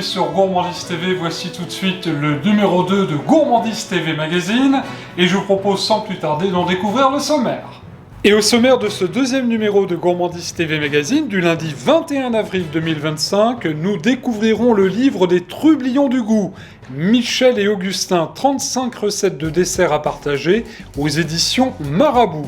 sur Gourmandise TV, voici tout de suite le numéro 2 de Gourmandise TV Magazine et je vous propose sans plus tarder d'en découvrir le sommaire. Et au sommaire de ce deuxième numéro de Gourmandise TV Magazine, du lundi 21 avril 2025, nous découvrirons le livre des trublions du goût, Michel et Augustin, 35 recettes de desserts à partager, aux éditions Marabout.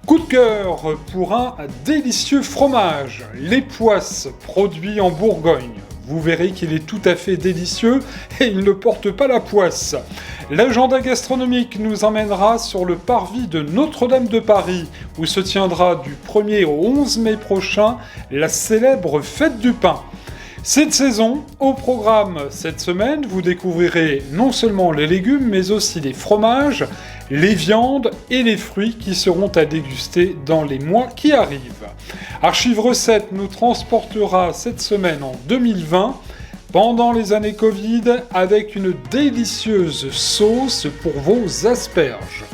Coup de cœur pour un délicieux fromage, les Poisses, produit en Bourgogne. Vous verrez qu'il est tout à fait délicieux et il ne porte pas la poisse. L'agenda gastronomique nous emmènera sur le parvis de Notre-Dame de Paris, où se tiendra du 1er au 11 mai prochain la célèbre Fête du Pain. Cette saison, au programme cette semaine, vous découvrirez non seulement les légumes, mais aussi les fromages, les viandes et les fruits qui seront à déguster dans les mois qui arrivent. Archive Recettes nous transportera cette semaine en 2020, pendant les années Covid, avec une délicieuse sauce pour vos asperges.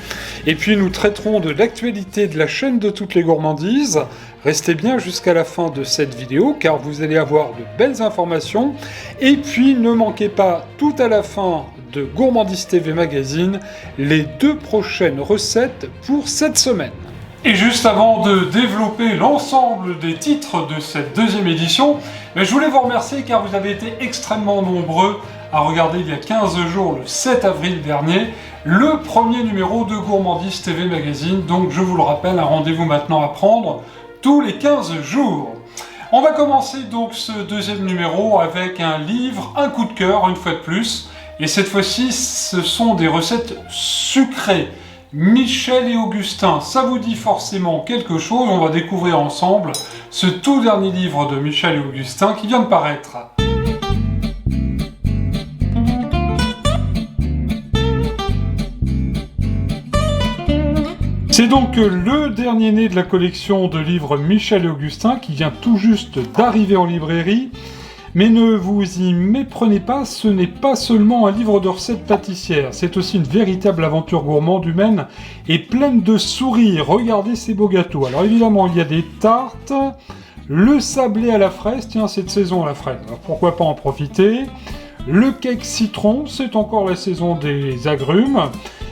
Et puis nous traiterons de l'actualité de la chaîne de toutes les gourmandises. Restez bien jusqu'à la fin de cette vidéo car vous allez avoir de belles informations. Et puis ne manquez pas tout à la fin de Gourmandise TV Magazine les 2 prochaines recettes pour cette semaine. Et juste avant de développer l'ensemble des titres de cette deuxième édition, je voulais vous remercier car vous avez été extrêmement nombreux à regarder il y a 15 jours, le 7 avril dernier, le premier numéro de Gourmandise TV Magazine. Donc je vous le rappelle, un rendez-vous maintenant à prendre tous les 15 jours. On va commencer donc ce deuxième numéro avec un livre, un coup de cœur une fois de plus. Et cette fois-ci, ce sont des recettes sucrées. Michel et Augustin, ça vous dit forcément quelque chose. On va découvrir ensemble ce tout dernier livre de Michel et Augustin qui vient de paraître. C'est donc le dernier né de la collection de livres Michel et Augustin qui vient tout juste d'arriver en librairie. Mais ne vous y méprenez pas, ce n'est pas seulement un livre de recettes pâtissières, c'est aussi une véritable aventure gourmande humaine et pleine de sourires. Regardez ces beaux gâteaux. Alors évidemment, il y a des tartes, le sablé à la fraise, tiens, cette saison à la fraise, alors pourquoi pas en profiter. Le cake citron, c'est encore la saison des agrumes.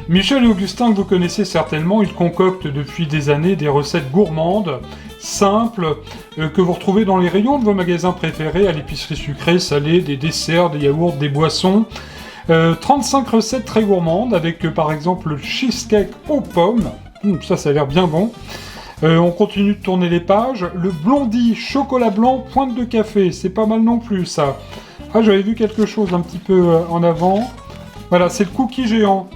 Michel et Augustin, que vous connaissez certainement, ils concoctent depuis des années des recettes gourmandes, simples, que vous retrouvez dans les rayons de vos magasins préférés, à l'épicerie sucrée, salée, des desserts, des yaourts, des boissons. 35 recettes très gourmandes, avec par exemple le cheesecake aux pommes, ça a l'air bien bon. On continue de tourner les pages. Le blondie, chocolat blanc, pointe de café, c'est pas mal non plus ça. Ah, j'avais vu quelque chose un petit peu en avant. Voilà, c'est le cookie géant.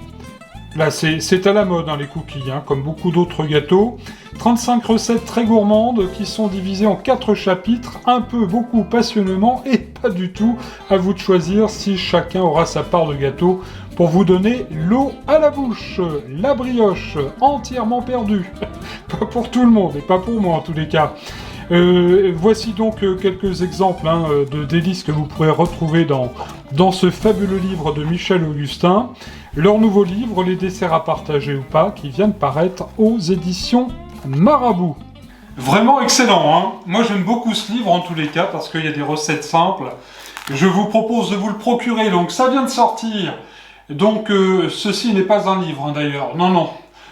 Là, c'est à la mode, hein, les cookies, comme beaucoup d'autres gâteaux. 35 recettes très gourmandes qui sont divisées en 4 chapitres, un peu, beaucoup, passionnément, et pas du tout. À vous de choisir si chacun aura sa part de gâteau pour vous donner l'eau à la bouche. La brioche, entièrement perdue. Pas pour tout le monde, et pas pour moi en tous les cas. Voici donc quelques exemples de délices que vous pourrez retrouver dans ce fabuleux livre de Michel et Augustin. Leur nouveau livre, Les desserts à partager ou pas, qui vient de paraître aux éditions Marabout. Vraiment excellent, hein. Moi j'aime beaucoup ce livre en tous les cas parce qu'il y a des recettes simples. Je vous propose de vous le procurer, donc ça vient de sortir. Donc ceci n'est pas un livre d'ailleurs, non.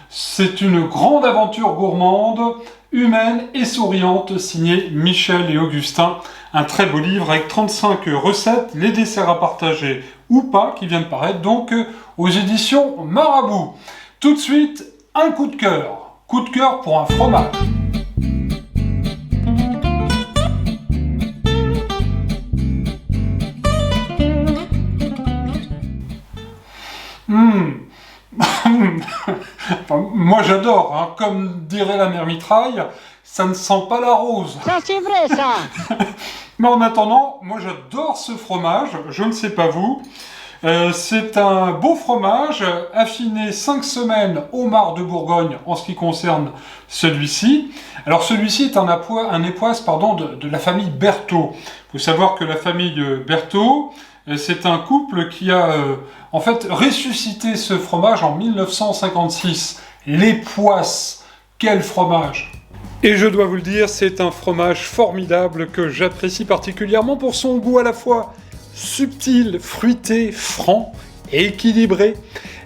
C'est une grande aventure gourmande, humaine et souriante, signée Michel et Augustin. Un très beau livre avec 35 recettes, les desserts à partager ou pas, qui vient de paraître donc aux éditions Marabout. Tout de suite, un coup de cœur. Coup de cœur pour un fromage. Enfin, moi j'adore, comme dirait la mère Mitraille, ça ne sent pas la rose. Ça c'est vrai ça. Mais en attendant, moi j'adore ce fromage, je ne sais pas vous. C'est un beau fromage affiné 5 semaines au Mar de Bourgogne en ce qui concerne celui-ci. Alors celui-ci est un époisse de la famille Berthaud. Il faut savoir que la famille Berthaud, c'est un couple qui a en fait ressuscité ce fromage en 1956. Les Poisses, quel fromage! Et je dois vous le dire, c'est un fromage formidable que j'apprécie particulièrement pour son goût à la fois subtil, fruité, franc et équilibré.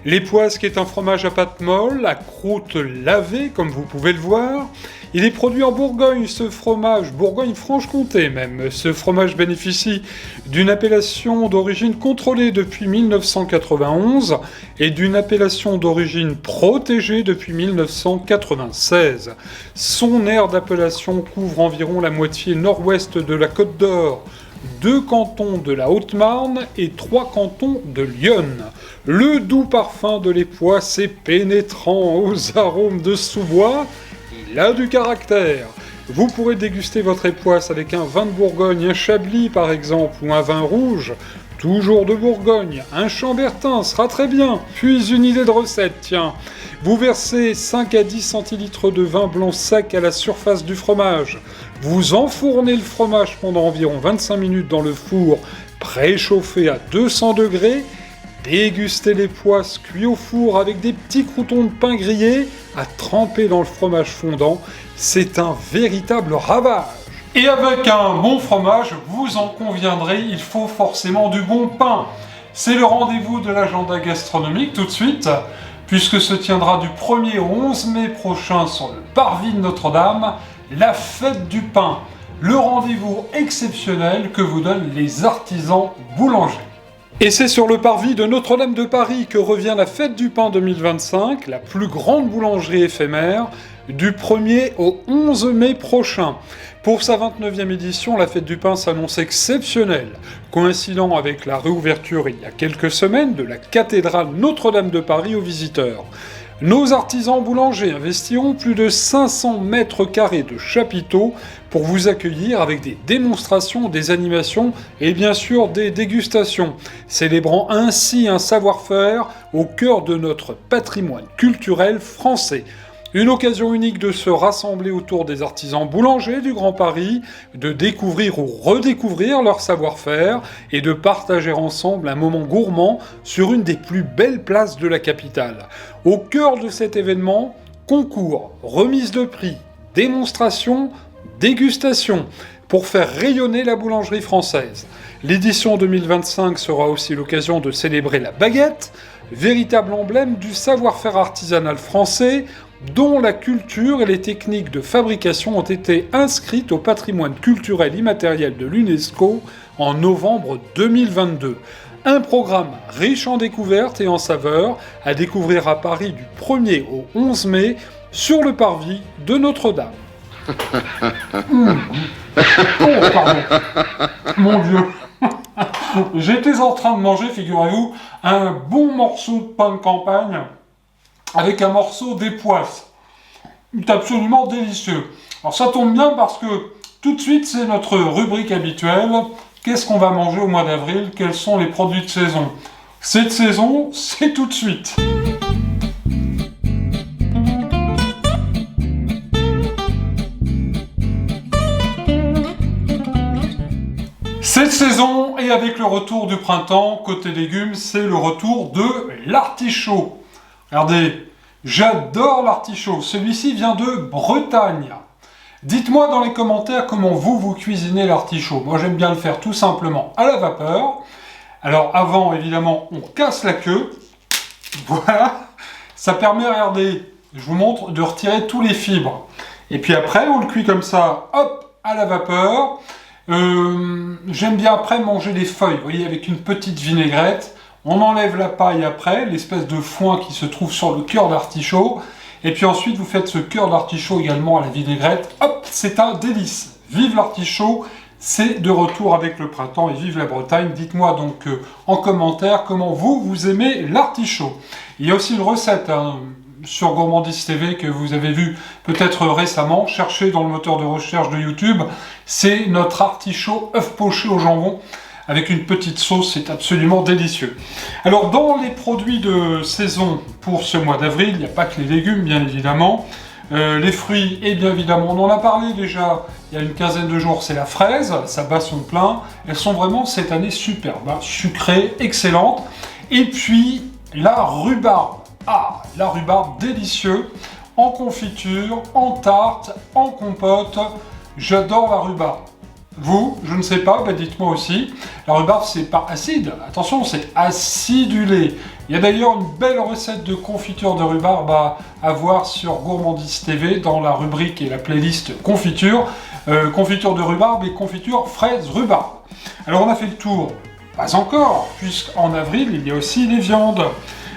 L'époisse qui est un fromage à pâte molle, à croûte lavée comme vous pouvez le voir. Il est produit en Bourgogne, ce fromage, Bourgogne-Franche-Comté même. Ce fromage bénéficie d'une appellation d'origine contrôlée depuis 1991 et d'une appellation d'origine protégée depuis 1996. Son aire d'appellation couvre environ la moitié nord-ouest de la Côte d'Or, 2 cantons de la Haute-Marne et 3 cantons de l'Yonne. Le doux parfum de l'époisse est pénétrant aux arômes de sous-bois. Il a du caractère. Vous pourrez déguster votre époisse avec un vin de Bourgogne, un Chablis par exemple, ou un vin rouge, toujours de Bourgogne. Un Chambertin sera très bien. Puis une idée de recette, tiens. Vous versez 5 à 10 centilitres de vin blanc sec à la surface du fromage. Vous enfournez le fromage pendant environ 25 minutes dans le four préchauffé à 200 degrés. Dégustez les poisses cuits au four avec des petits croûtons de pain grillés à tremper dans le fromage fondant. C'est un véritable ravage. Et avec un bon fromage, vous en conviendrez, il faut forcément du bon pain. C'est le rendez-vous de l'agenda gastronomique tout de suite, puisque se tiendra du 1er au 11 mai prochain sur le parvis de Notre-Dame, la fête du pain, le rendez-vous exceptionnel que vous donnent les artisans boulangers. Et c'est sur le parvis de Notre-Dame de Paris que revient la fête du pain 2025, la plus grande boulangerie éphémère, du 1er au 11 mai prochain. Pour sa 29e édition, la fête du pain s'annonce exceptionnelle, coïncidant avec la réouverture il y a quelques semaines de la cathédrale Notre-Dame de Paris aux visiteurs. Nos artisans boulangers investiront plus de 500 mètres carrés de chapiteaux pour vous accueillir avec des démonstrations, des animations et bien sûr des dégustations, célébrant ainsi un savoir-faire au cœur de notre patrimoine culturel français. Une occasion unique de se rassembler autour des artisans boulangers du Grand Paris, de découvrir ou redécouvrir leur savoir-faire et de partager ensemble un moment gourmand sur une des plus belles places de la capitale. Au cœur de cet événement, concours, remise de prix, démonstration, dégustation, pour faire rayonner la boulangerie française. L'édition 2025 sera aussi l'occasion de célébrer la baguette, véritable emblème du savoir-faire artisanal français, dont la culture et les techniques de fabrication ont été inscrites au patrimoine culturel immatériel de l'UNESCO en novembre 2022. Un programme riche en découvertes et en saveurs à découvrir à Paris du 1er au 11 mai sur le parvis de Notre-Dame. Oh, pardon. Mon Dieu. J'étais en train de manger, figurez-vous, un bon morceau de pain de campagne avec un morceau d'époisse. C'est absolument délicieux. Alors ça tombe bien parce que tout de suite c'est notre rubrique habituelle. Qu'est-ce qu'on va manger au mois d'avril? Quels sont les produits de saison? Cette saison, c'est tout de suite. Cette saison, et avec le retour du printemps, côté légumes, c'est le retour de l'artichaut. Regardez, j'adore l'artichaut. Celui-ci vient de Bretagne. Dites-moi dans les commentaires comment vous cuisinez l'artichaut. Moi, j'aime bien le faire tout simplement à la vapeur. Alors, avant, évidemment, on casse la queue. Voilà. Ça permet, regardez, je vous montre, de retirer tous les fibres. Et puis après, on le cuit comme ça, hop, à la vapeur. J'aime bien après manger les feuilles, vous voyez, avec une petite vinaigrette. On enlève la paille après, l'espèce de foin qui se trouve sur le cœur d'artichaut. Et puis ensuite, vous faites ce cœur d'artichaut également à la vinaigrette. Hop, c'est un délice. Vive l'artichaut, c'est de retour avec le printemps et vive la Bretagne. Dites-moi donc en commentaire comment vous aimez l'artichaut. Il y a aussi une recette sur Gourmandise TV que vous avez vu peut-être récemment. Cherchez dans le moteur de recherche de YouTube. C'est notre artichaut œuf poché au jambon. Avec une petite sauce, c'est absolument délicieux. Alors, dans les produits de saison pour ce mois d'avril, il n'y a pas que les légumes, bien évidemment. Les fruits, et bien évidemment, on en a parlé déjà il y a une quinzaine de jours, c'est la fraise, ça bat son plein. Elles sont vraiment, cette année, superbes, hein, sucrées, excellentes. Et puis, la rhubarbe. Ah, la rhubarbe, délicieux, en confiture, en tarte, en compote. J'adore la rhubarbe. Vous, je ne sais pas, dites-moi aussi. La rhubarbe, c'est pas acide, attention, c'est acidulé. Il y a d'ailleurs une belle recette de confiture de rhubarbe à voir sur Gourmandise TV dans la rubrique et la playlist confiture. Confiture de rhubarbe et confiture fraise rhubarbe. Alors on a fait le tour. Pas encore, puisqu'en avril, il y a aussi les viandes.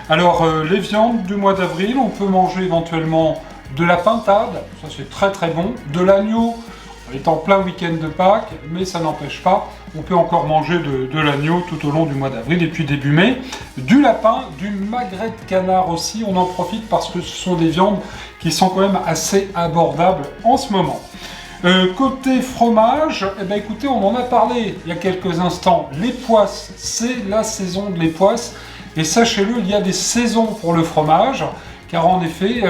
Alors, les viandes du mois d'avril, on peut manger éventuellement de la pintade, ça c'est très très bon, de l'agneau, on est en plein week-end de Pâques, mais ça n'empêche pas, on peut encore manger de l'agneau tout au long du mois d'avril et puis début mai, du lapin, du magret de canard aussi, on en profite parce que ce sont des viandes qui sont quand même assez abordables en ce moment. Côté fromage, écoutez, on en a parlé il y a quelques instants. Les poisses, c'est la saison de les poisses. Et sachez-le, il y a des saisons pour le fromage, car en effet,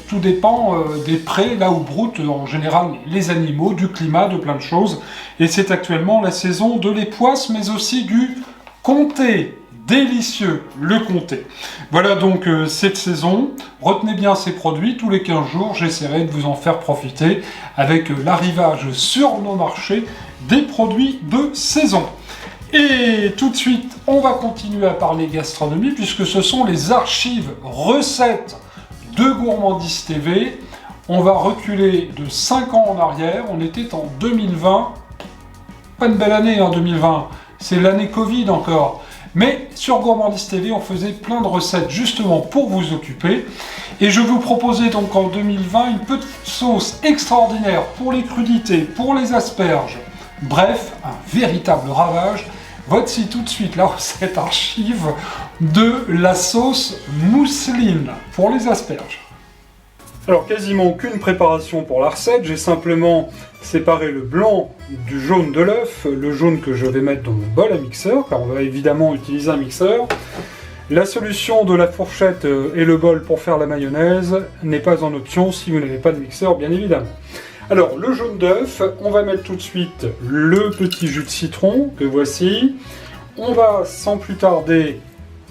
tout dépend des prés, là où broutent en général les animaux, du climat, de plein de choses. Et c'est actuellement la saison de les poisses, mais aussi du comté. Délicieux, le comté. Voilà donc cette saison. Retenez bien ces produits. Tous les 15 jours, j'essaierai de vous en faire profiter avec l'arrivage sur nos marchés des produits de saison. Et tout de suite, on va continuer à parler gastronomie puisque ce sont les archives recettes de Gourmandise TV. On va reculer de 5 ans en arrière. On était en 2020. Pas une belle année en 2020. C'est l'année Covid encore. Mais sur Gourmandise TV, on faisait plein de recettes justement pour vous occuper. Et je vous proposais donc en 2020 une petite sauce extraordinaire pour les crudités, pour les asperges. Bref, un véritable ravage. Voici tout de suite la recette archive de la sauce mousseline pour les asperges. Alors quasiment aucune préparation pour la recette, j'ai simplement séparé le blanc du jaune de l'œuf, le jaune que je vais mettre dans mon bol à mixeur, car on va évidemment utiliser un mixeur. La solution de la fourchette et le bol pour faire la mayonnaise n'est pas en option si vous n'avez pas de mixeur, bien évidemment. Alors le jaune d'œuf, on va mettre tout de suite le petit jus de citron que voici. On va sans plus tarder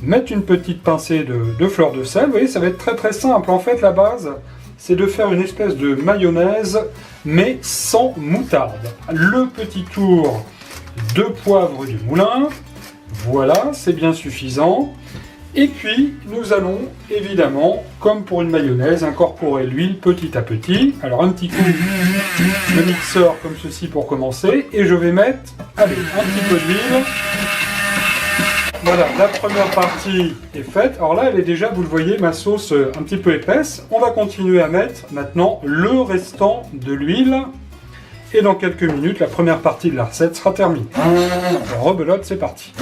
mettre une petite pincée de fleur de sel. Vous voyez, ça va être très très simple. En fait, la base, c'est de faire une espèce de mayonnaise, mais sans moutarde. Le petit tour de poivre du moulin. Voilà, c'est bien suffisant. Et puis, nous allons évidemment, comme pour une mayonnaise, incorporer l'huile petit à petit. Alors, un petit coup de mixeur comme ceci pour commencer. Et je vais mettre, allez, un petit peu d'huile. Voilà, la première partie est faite. Alors là, elle est déjà, vous le voyez, ma sauce un petit peu épaisse. On va continuer à mettre maintenant le restant de l'huile. Et dans quelques minutes, la première partie de la recette sera terminée. Rebelote, c'est parti.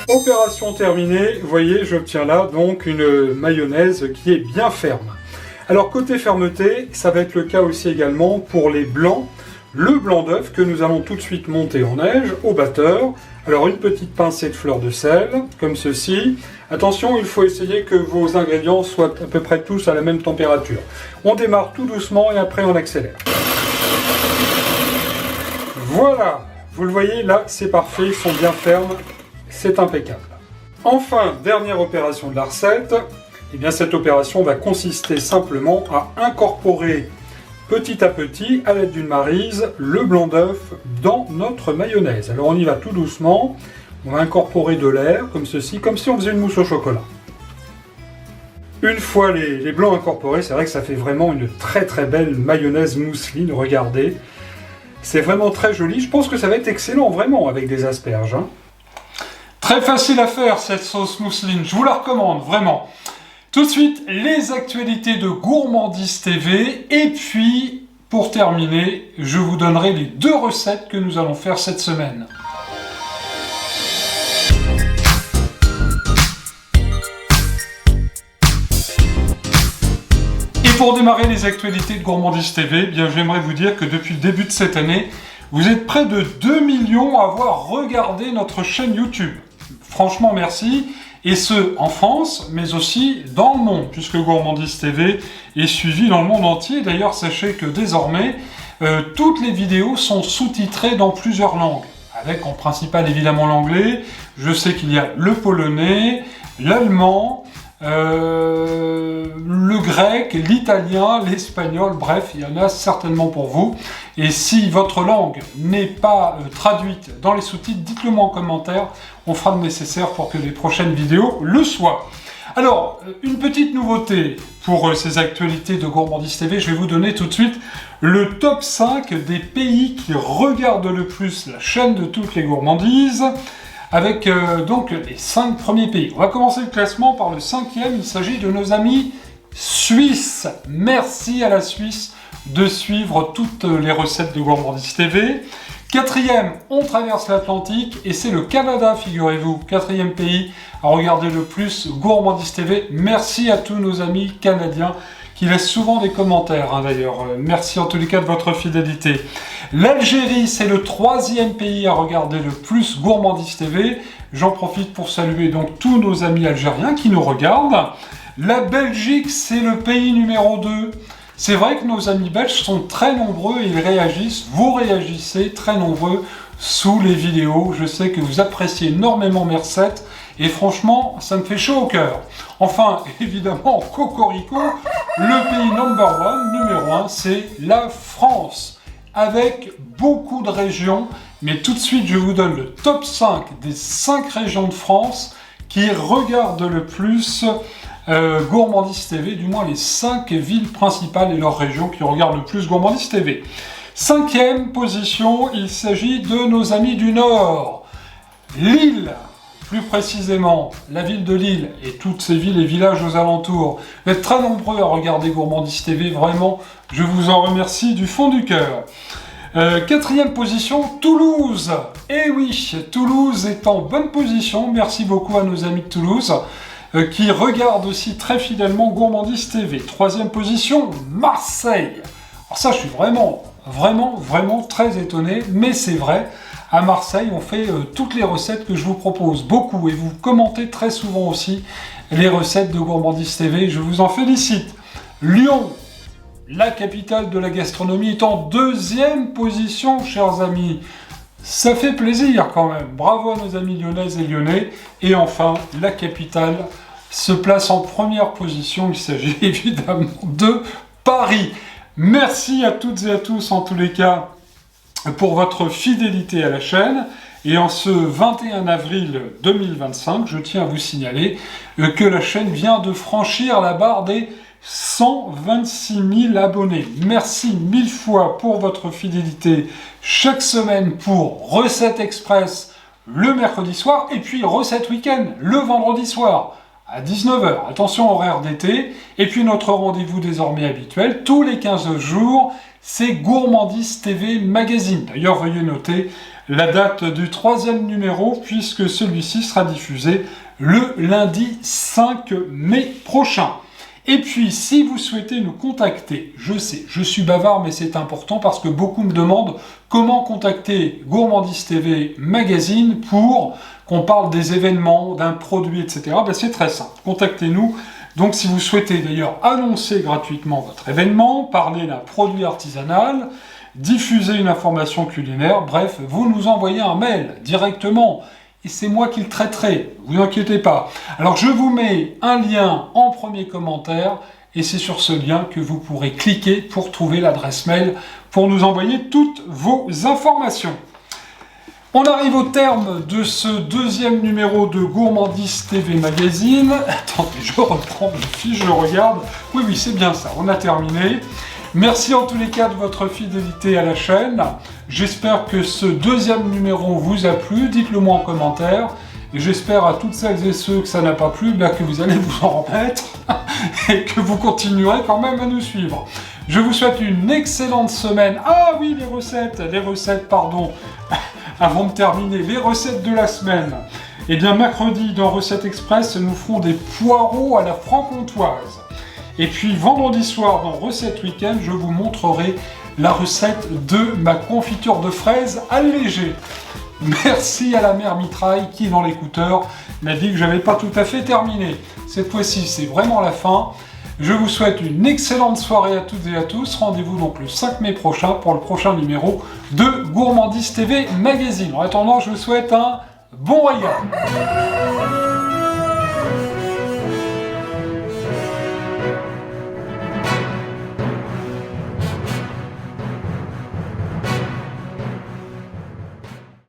Opération terminée, vous voyez, j'obtiens là donc une mayonnaise qui est bien ferme. Alors côté fermeté, ça va être le cas aussi également pour les blancs. Le blanc d'œuf que nous allons tout de suite monter en neige au batteur. Alors une petite pincée de fleur de sel, comme ceci. Attention, il faut essayer que vos ingrédients soient à peu près tous à la même température. On démarre tout doucement et après on accélère. Voilà, vous le voyez, là c'est parfait, ils sont bien fermes, c'est impeccable. Enfin, dernière opération de la recette, eh bien cette opération va consister simplement à incorporer petit à petit, à l'aide d'une maryse, le blanc d'œuf dans notre mayonnaise. Alors on y va tout doucement, on va incorporer de l'air, comme ceci, comme si on faisait une mousse au chocolat. Une fois les blancs incorporés, c'est vrai que ça fait vraiment une très très belle mayonnaise mousseline, regardez. C'est vraiment très joli, je pense que ça va être excellent vraiment avec des asperges. Très facile à faire cette sauce mousseline, je vous la recommande vraiment. Tout de suite, les actualités de Gourmandise TV. Et puis, pour terminer, je vous donnerai les 2 recettes que nous allons faire cette semaine. Et pour démarrer les actualités de Gourmandise TV, bien, j'aimerais vous dire que depuis le début de cette année, vous êtes près de 2 millions à avoir regardé notre chaîne YouTube. Franchement, merci. Et ce, en France, mais aussi dans le monde, puisque Gourmandise TV est suivi dans le monde entier. D'ailleurs, sachez que désormais, toutes les vidéos sont sous-titrées dans plusieurs langues, avec en principal évidemment l'anglais. Je sais qu'il y a le polonais, l'allemand, le grec, l'italien, l'espagnol, bref, il y en a certainement pour vous. Et si votre langue n'est pas traduite dans les sous-titres, dites-le moi en commentaire, on fera le nécessaire pour que les prochaines vidéos le soient. Alors, une petite nouveauté pour ces actualités de Gourmandise TV, je vais vous donner tout de suite le top 5 des pays qui regardent le plus la chaîne de toutes les gourmandises, avec donc les 5 premiers pays. On va commencer le classement par le 5e, il s'agit de nos amis suisses. Merci à la Suisse de suivre toutes les recettes de Gourmandise TV. 4e, on traverse l'Atlantique et c'est le Canada, figurez-vous. 4e pays à regarder le plus Gourmandise TV. Merci à tous nos amis canadiens qui laissent souvent des commentaires, d'ailleurs. Merci en tous les cas de votre fidélité. L'Algérie, c'est le 3e pays à regarder le plus Gourmandise TV. J'en profite pour saluer donc tous nos amis algériens qui nous regardent. La Belgique, c'est le pays numéro 2. C'est vrai que nos amis belges sont très nombreux et ils réagissent, vous réagissez très nombreux sous les vidéos. Je sais que vous appréciez énormément mes recettes et franchement, ça me fait chaud au cœur. Enfin, évidemment, cocorico, le pays numéro 1, c'est la France, avec beaucoup de régions. Mais tout de suite, je vous donne le top 5 des 5 régions de France qui regardent le plus Gourmandise TV, du moins les 5 villes principales et leurs régions qui regardent le plus Gourmandise TV. 5e position, il s'agit de nos amis du Nord. Lille, plus précisément la ville de Lille et toutes ces villes et villages aux alentours. Vous êtes très nombreux à regarder Gourmandise TV, vraiment, je vous en remercie du fond du cœur. 4e position, Toulouse. Eh oui, Toulouse est en bonne position, merci beaucoup à nos amis de Toulouse, qui regardent aussi très fidèlement Gourmandise TV. 3e position, Marseille. Alors ça, je suis vraiment très étonné, mais c'est vrai, à Marseille, on fait toutes les recettes que je vous propose, beaucoup, et vous commentez très souvent aussi les recettes de Gourmandise TV, je vous en félicite. Lyon, la capitale de la gastronomie, est en 2e position, chers amis. Ça fait plaisir quand même, bravo à nos amis lyonnaises et lyonnais. Et enfin, la capitale se place en 1re position, il s'agit évidemment de Paris. Merci à toutes et à tous en tous les cas pour votre fidélité à la chaîne. Et en ce 21 avril 2025, je tiens à vous signaler que la chaîne vient de franchir la barre des 126 000 abonnés. Merci 1000 fois pour votre fidélité chaque semaine pour Recette Express le mercredi soir et puis Recette Week-end le vendredi soir à 19 h. Attention, horaire d'été. Et puis notre rendez-vous désormais habituel, tous les 15 jours, c'est Gourmandise TV Magazine. D'ailleurs, veuillez noter la date du 3e numéro, puisque celui-ci sera diffusé le lundi 5 mai prochain. Et puis, si vous souhaitez nous contacter, je sais, je suis bavard, mais c'est important parce que beaucoup me demandent comment contacter Gourmandise TV Magazine pour qu'on parle des événements, d'un produit, etc. Ben, c'est très simple. Contactez-nous. Donc, si vous souhaitez d'ailleurs annoncer gratuitement votre événement, parler d'un produit artisanal, diffuser une information culinaire, bref, vous nous envoyez un mail directement. Et c'est moi qui le traiterai, ne vous inquiétez pas. Alors je vous mets un lien en premier commentaire, et c'est sur ce lien que vous pourrez cliquer pour trouver l'adresse mail pour nous envoyer toutes vos informations. On arrive au terme de ce 2e numéro de Gourmandise TV Magazine. Attendez, je reprends le fiche, je regarde. Oui, c'est bien ça, on a terminé. Merci en tous les cas de votre fidélité à la chaîne. J'espère que ce 2e numéro vous a plu. Dites-le moi en commentaire. Et j'espère à toutes celles et ceux que ça n'a pas plu, que vous allez vous en remettre et que vous continuerez quand même à nous suivre. Je vous souhaite une excellente semaine. Ah oui, les recettes, pardon. Avant de terminer, les recettes de la semaine. Eh bien, mercredi, dans Recette Express, nous ferons des poireaux à la franc-comtoise. Et puis vendredi soir dans Recette Week-end, je vous montrerai la recette de ma confiture de fraises allégée. Merci à la mère Mitraille qui, dans l'écouteur, m'a dit que je n'avais pas tout à fait terminé. Cette fois-ci, c'est vraiment la fin. Je vous souhaite une excellente soirée à toutes et à tous. Rendez-vous donc le 5 mai prochain pour le prochain numéro de Gourmandise TV Magazine. En attendant, je vous souhaite un bon régal.